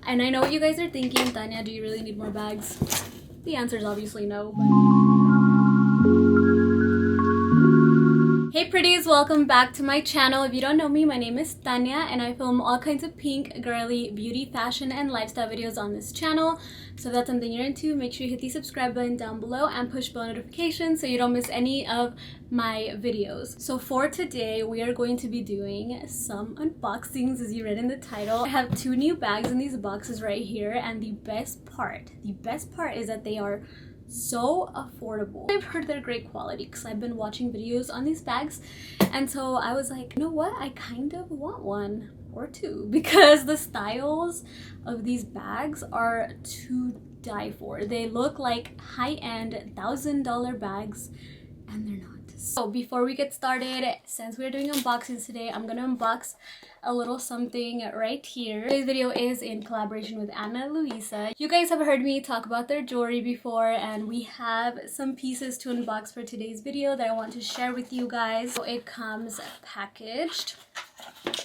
And I know what you guys are thinking, Tanya, do you really need more bags? The answer is obviously no. Hey pretties, welcome back to my channel. If you don't know me, my name is Tanya and I film all kinds of pink, girly, beauty, fashion, and lifestyle videos on this channel. So if that's something you're into, make sure you hit the subscribe button down below and push bell notifications so you don't miss any of my videos. So for today, we are going to be doing some unboxings, as you read in the title. I have two new bags in these boxes right here, and the best part is that they are so affordable. I've heard they're great quality because I've been watching videos on these bags, and so I was like, you know what, I kind of want one or two because the styles of these bags are to die for. They look like high-end $1,000 bags and they're not. So before we get started, since we're doing unboxings today, I'm gonna unbox a little something right here. Today's video is in collaboration with Luisa. You guys have heard me talk about their jewelry before, and we have some pieces to unbox for today's video that I want to share with you guys. So it comes packaged.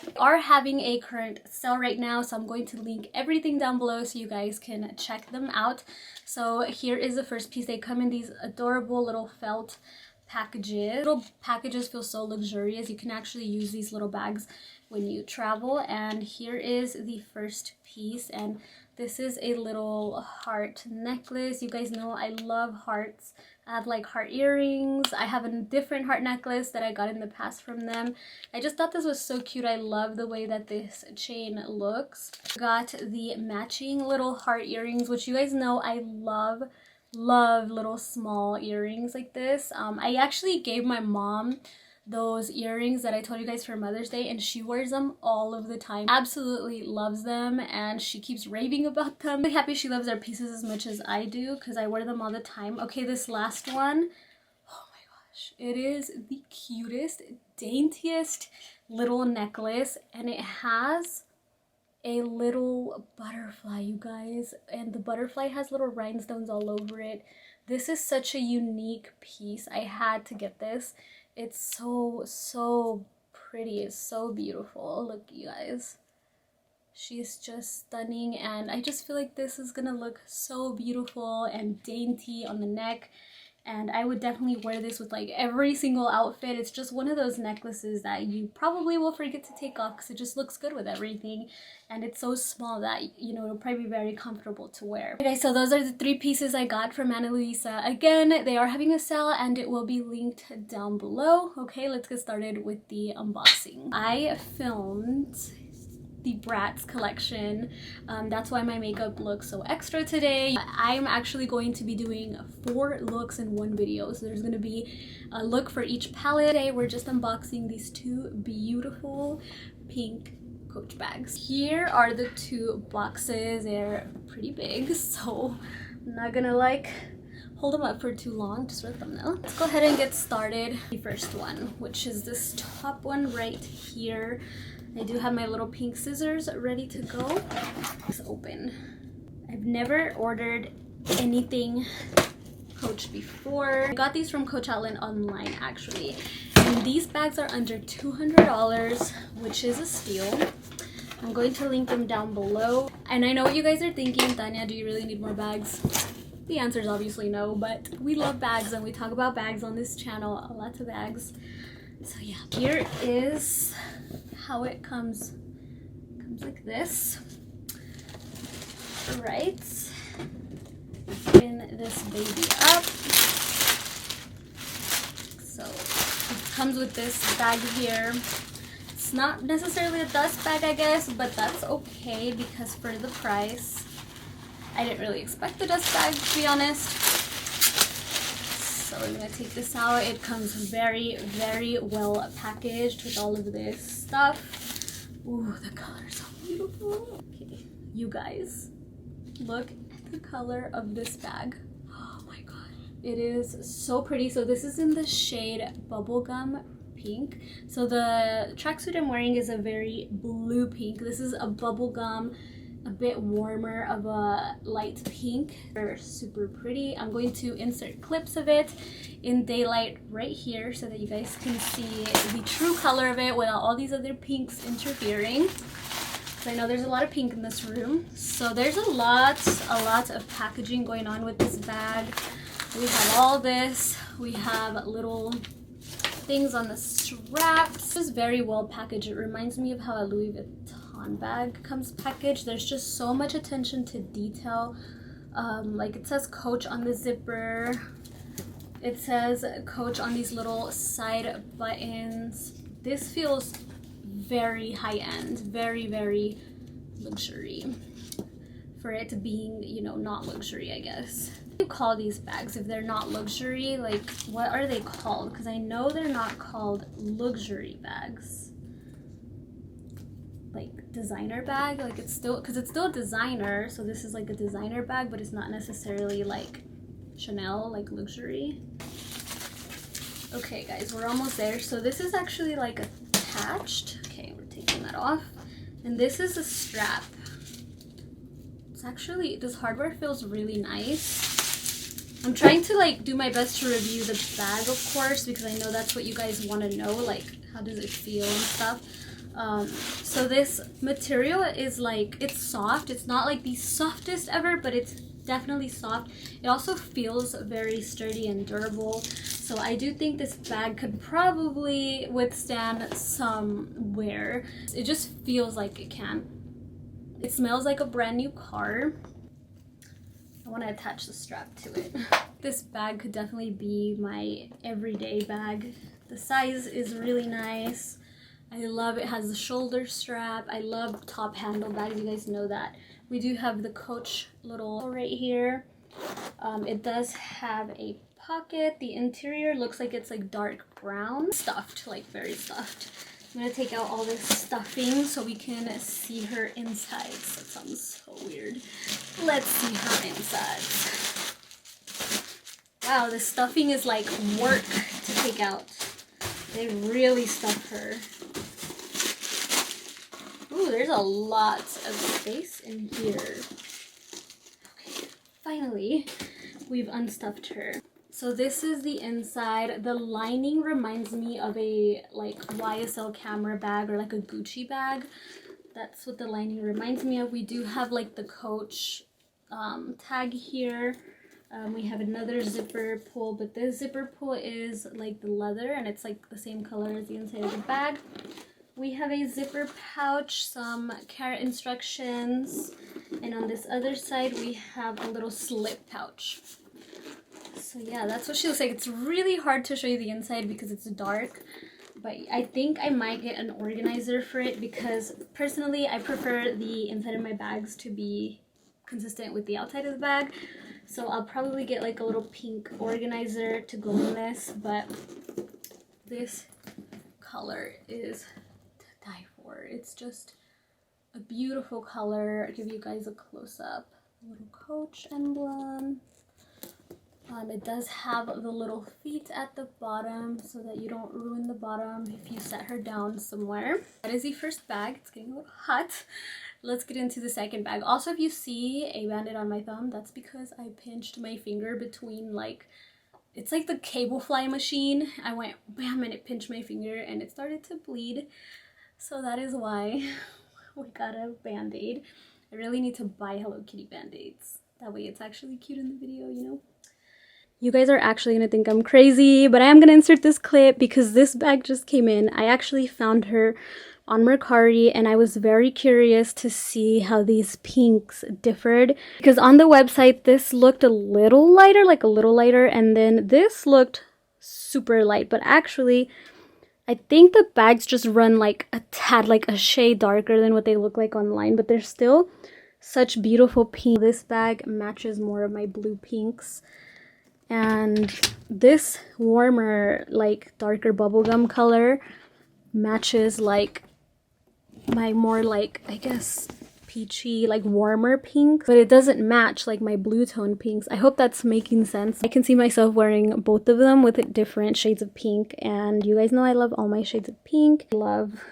We are having a current sale right now, so I'm going to link everything down below so you guys can check them out. So here is the first piece. They come in these adorable little felt packages. Little packages feel so luxurious. You can actually use these little bags when you travel. And here is the first piece, and this is a little heart necklace. You guys know I love hearts. I have like heart earrings. I have a different heart necklace that I got in the past from them. I just thought this was so cute. I love the way that this chain looks. Got the matching little heart earrings, which you guys know I love little small earrings like this. I actually gave my mom those earrings that I told you guys for Mother's Day, and she wears them all of the time. Absolutely loves them, and she keeps raving about them. I'm really happy she loves our pieces as much as I do because I wear them all the time. Okay, this last one, oh my gosh, it is the cutest, daintiest little necklace, and it has a little butterfly, you guys, and the butterfly has little rhinestones all over it. This is such a unique piece. I had to get this. It's so pretty. It's so beautiful. Look, you guys, she's just stunning, and I just feel like this is gonna look so beautiful and dainty on the neck. And I would definitely wear this with like every single outfit. It's just one of those necklaces that you probably will forget to take off because it just looks good with everything. And it's so small that, you know, it'll probably be very comfortable to wear. Okay, so those are the three pieces I got from Luisa. Again, they are having a sale and it will be linked down below. Okay, let's get started with the unboxing. I filmed the Bratz collection. That's why my makeup looks so extra today. I'm actually going to be doing 4 looks in one video, so there's going to be a look for each palette. Today we're just unboxing these 2 beautiful pink Coach bags. Here are the 2 boxes. They're pretty big, so I'm not gonna like hold them up for too long, just for a thumbnail. Let's go ahead and get started. The first one, which is this top one right here. I do have my little pink scissors ready to go. Let's open. I've never ordered anything Coach before. I got these from Coach Outlet online actually. And these bags are under $200, which is a steal. I'm going to link them down below. And I know what you guys are thinking, Tanya, do you really need more bags? The answer is obviously no, but we love bags and we talk about bags on this channel, lots of bags. So yeah, here is how it comes. Comes like this. Right. Open this baby up. So it comes with this bag here. It's not necessarily a dust bag, I guess, but that's okay because for the price, I didn't really expect the dust bag, to be honest. So we're gonna take this out. It comes very well packaged with all of this stuff. Ooh, the color is so beautiful. Okay, you guys, look at the color of this bag. Oh my god, it is so pretty. So this is in the shade Bubblegum Pink. So the tracksuit I'm wearing is a very blue pink. This is a bubblegum, a bit warmer of a light pink. They're super pretty. I'm going to insert clips of it in daylight right here so that you guys can see the true color of it without all these other pinks interfering. I know there's a lot of pink in this room. So there's a lot of packaging going on with this bag. We have all this. We have little things on the straps. This is very well packaged. It reminds me of how a Louis Vuitton bag comes packaged. There's just so much attention to detail. Like it says Coach on the zipper. It says Coach on these little side buttons. This feels very high-end, very luxury for it being, you know, not luxury, I guess. What do you call these bags if they're not luxury? Like, what are they called? Because I know they're not called luxury bags. Like designer bag, like it's still, because it's still a designer, so this is like a designer bag, but it's not necessarily like Chanel, like luxury. Okay guys, we're almost there. So this is actually like attached. Okay, we're taking that off. And this is a strap. It's actually, this hardware feels really nice. I'm trying to like do my best to review the bag, of course, because I know that's what you guys want to know, like how does it feel and stuff. So this material is like, it's soft. It's not like the softest ever, but it's definitely soft. It also feels very sturdy and durable. So I do think this bag could probably withstand some wear. It just feels like it can. It smells like a brand new car. I want to attach the strap to it. This bag could definitely be my everyday bag. The size is really nice. I love it. It has the shoulder strap. I love top handle bags. You guys know that. We do have the Coach little right here. It does have a pocket. The interior looks like it's like dark brown. Stuffed, like very stuffed. I'm gonna take out all this stuffing so we can see her insides. That sounds so weird. Let's see her insides. Wow, the stuffing is like work to take out. They really stuff her. Ooh, there's a lot of space in here. Okay, finally, we've unstuffed her. So this is the inside. The lining reminds me of a like YSL camera bag or like a Gucci bag. That's what the lining reminds me of. We do have like the Coach tag here. We have another zipper pull, but this zipper pull is like the leather and it's like the same color as the inside of the bag. We have a zipper pouch, some care instructions, and on this other side we have a little slip pouch. So yeah, that's what she looks like. It's really hard to show you the inside because it's dark, but I think I might get an organizer for it because personally I prefer the inside of my bags to be consistent with the outside of the bag. So I'll probably get like a little pink organizer to go in this, but this color is to die for. It's just a beautiful color. I'll give you guys a close-up. A little Coach emblem. It does have the little feet at the bottom so that you don't ruin the bottom if you set her down somewhere. That is the first bag. It's getting a little hot. Let's get into the second bag. Also, if you see a bandit on my thumb, that's because I pinched my finger between like, it's like the cable fly machine. I went bam and it pinched my finger and it started to bleed. So that is why we got a band-aid. I really need to buy Hello Kitty band-aids. That way it's actually cute in the video, you know? You guys are actually gonna think I'm crazy, but I am gonna insert this clip because this bag just came in. I actually found her on Mercari and I was very curious to see how these pinks differed because on the website this looked a little lighter, and then this looked super light, but actually I think the bags just run like a tad, like a shade darker than what they look like online, but they're still such beautiful pink. This bag matches more of my blue pinks. And this warmer, like darker bubblegum color matches like my more like, I guess, peachy, like warmer pink. But it doesn't match like my blue tone pinks. I hope that's making sense. I can see myself wearing both of them with different shades of pink. And you guys know I love all my shades of pink. Love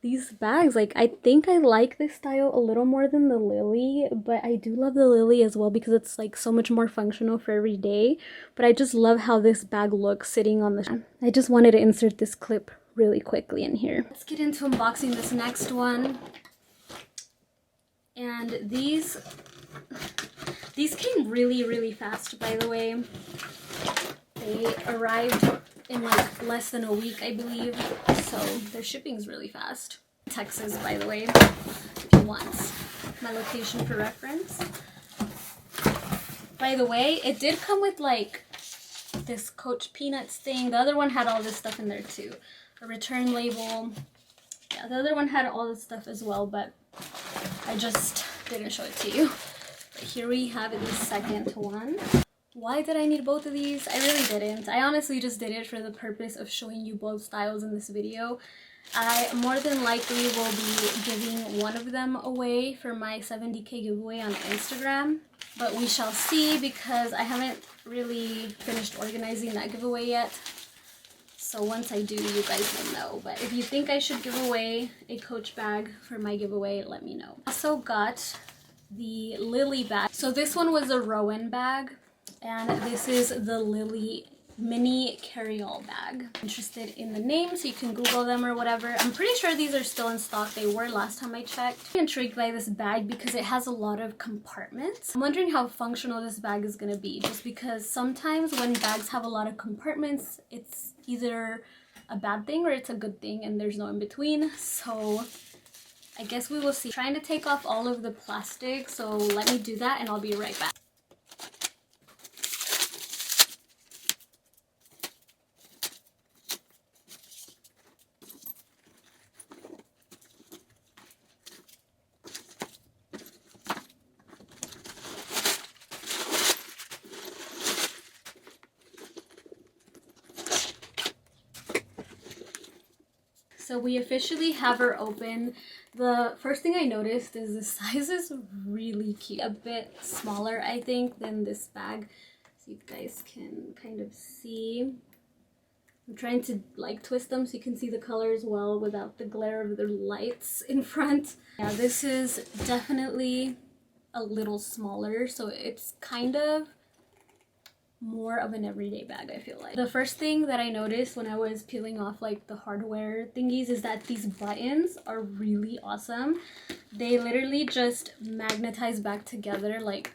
these bags. Like, I think I like this style a little more than the Lillie, but I do love the Lillie as well because it's like so much more functional for every day. But I just love how this bag looks sitting on the I just wanted to insert this clip really quickly in here. Let's get into unboxing this next one. And these came really fast, by the way. They arrived in like less than a week, I believe, so their shipping's really fast. Texas, by the way, if you want my location for reference. By the way, it did come with like this Coach Peanuts thing. The other one had all this stuff in there too. A return label. Yeah, the other one had all this stuff as well, but I just didn't show it to you. But here we have the second one. Why did I need both of these? I really didn't. I honestly just did it for the purpose of showing you both styles in this video. I more than likely will be giving one of them away for my 70K giveaway on Instagram. But we shall see, because I haven't really finished organizing that giveaway yet. So once I do, you guys will know. But if you think I should give away a Coach bag for my giveaway, let me know. I also got the Lillie bag. So this one was a Rowan bag. And this is the Lillie mini carry-all bag. Interested in the name, so you can Google them or whatever. I'm pretty sure these are still in stock. They were last time I checked. I'm intrigued by this bag because it has a lot of compartments. I'm wondering how functional this bag is going to be, just because sometimes when bags have a lot of compartments, it's either a bad thing or it's a good thing, and there's no in between. So I guess we will see. I'm trying to take off all of the plastic, so let me do that and I'll be right back. So we officially have her open. The first thing I noticed is the size is really cute. A bit smaller, I think, than this bag. So you guys can kind of see. I'm trying to like twist them so you can see the colors well without the glare of the lights in front. Yeah, this is definitely a little smaller, so it's kind of more of an everyday bag, I feel like. The first thing that I noticed when I was peeling off like the hardware thingies is that these buttons are really awesome. They literally just magnetize back together like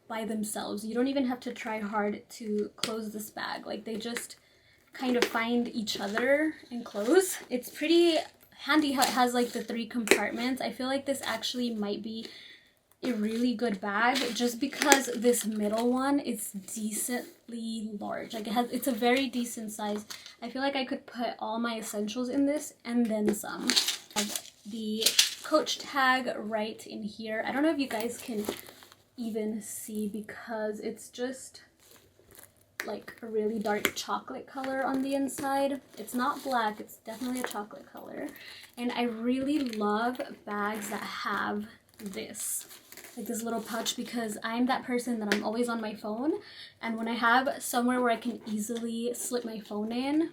by themselves. You don't even have to try hard to close this bag. Like they just kind of find each other and close. It's pretty handy how it has like the 3 compartments. I feel like this actually might be a really good bag just because this middle one is decently large. Like it's a very decent size. I feel like I could put all my essentials in this and then some. I have the Coach tag right in here. I don't know if you guys can even see because it's just like a really dark chocolate color on the inside. It's not black, it's definitely a chocolate color. And I really love bags that have this, like this little pouch, because I'm that person that I'm always on my phone, and when I have somewhere where I can easily slip my phone in,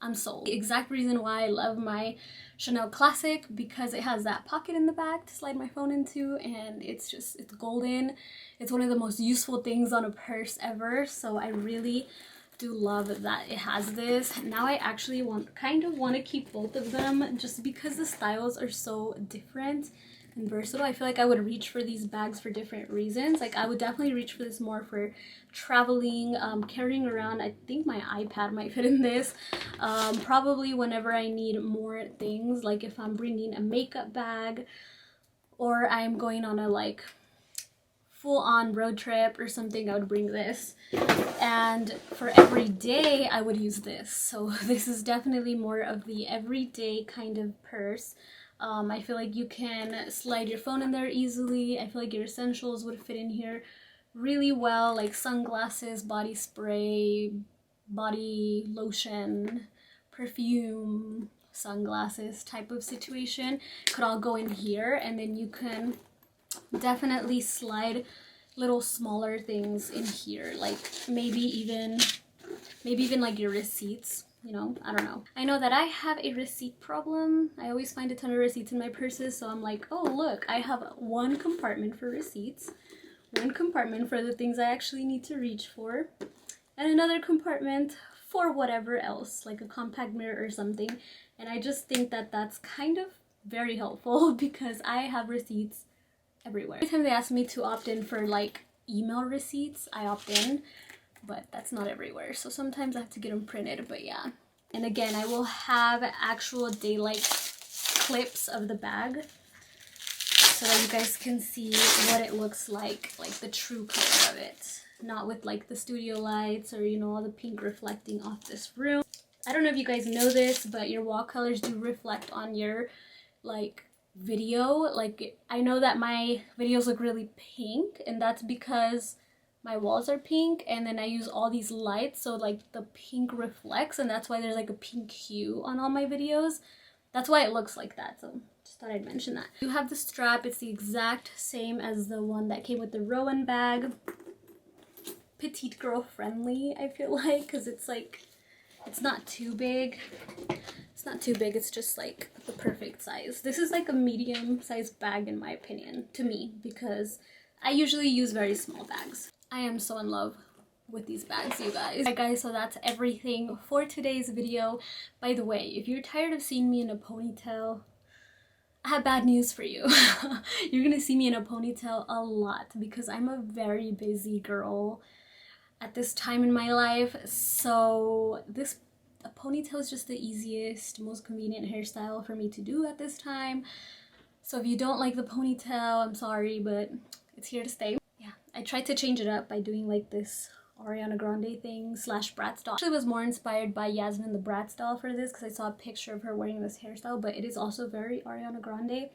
I'm sold. The exact reason why I love my Chanel Classic, because it has that pocket in the back to slide my phone into, and it's golden. It's one of the most useful things on a purse ever, so I really do love that it has this. Now I actually kind of want to keep both of them just because the styles are so different and versatile. I feel like I would reach for these bags for different reasons. Like I would definitely reach for this more for traveling, carrying around. I think my iPad might fit in this. Probably whenever I need more things, like if I'm bringing a makeup bag or I'm going on a like full-on road trip or something, I would bring this. And for every day I would use this. So this is definitely more of the everyday kind of purse. I feel like you can slide your phone in there easily. I feel like your essentials would fit in here really well, like sunglasses, body spray, body lotion, perfume, sunglasses type of situation could all go in here. And then you can definitely slide little smaller things in here, like maybe even like your receipts. You know, I don't know. I know that I have a receipt problem. I always find a ton of receipts in my purses, so I'm like, oh look, I have one compartment for receipts, one compartment for the things I actually need to reach for, and another compartment for whatever else, like a compact mirror or something. And I just think that that's kind of very helpful because I have receipts everywhere. Every time they ask me to opt in for like email receipts, I opt in, but that's not everywhere. So sometimes I have to get them printed, but yeah. And again, I will have actual daylight clips of the bag so that you guys can see what it looks like the true color of it. Not with like the studio lights or, you know, all the pink reflecting off this room. I don't know if you guys know this, but your wall colors do reflect on your like video. Like I know that my videos look really pink, and that's because my walls are pink, and then I use all these lights, so like the pink reflects, and that's why there's like a pink hue on all my videos. That's why it looks like that, so just thought I'd mention that. You have the strap. It's the exact same as the one that came with the Rowan bag. Petite girl friendly, I feel like, because it's like, it's not too big. It's not too big, it's just like the perfect size. This is like a medium sized bag in my opinion, to me, because I usually use very small bags. I am so in love with these bags, you guys. Alright guys, so that's everything for today's video. By the way, if you're tired of seeing me in a ponytail, I have bad news for you. You're gonna see me in a ponytail a lot because I'm a very busy girl at this time in my life. So a ponytail is just the easiest, most convenient hairstyle for me to do at this time. So if you don't like the ponytail, I'm sorry, but it's here to stay. Yeah, I tried to change it up by doing like this Ariana Grande thing slash Bratz doll. Actually, was more inspired by Yasmin the Bratz doll for this because I saw a picture of her wearing this hairstyle, but it is also very Ariana Grande.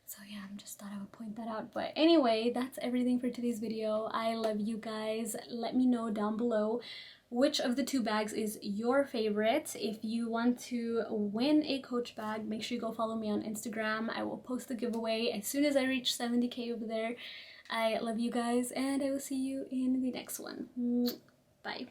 So yeah, I just thought I would point that out. But anyway, that's everything for today's video. I love you guys. Let me know down below which of the two bags is your favorite. If you want to win a Coach bag, make sure you go follow me on Instagram. I will post the giveaway as soon as I reach 70K over there. I love you guys, and I will see you in the next one. Bye.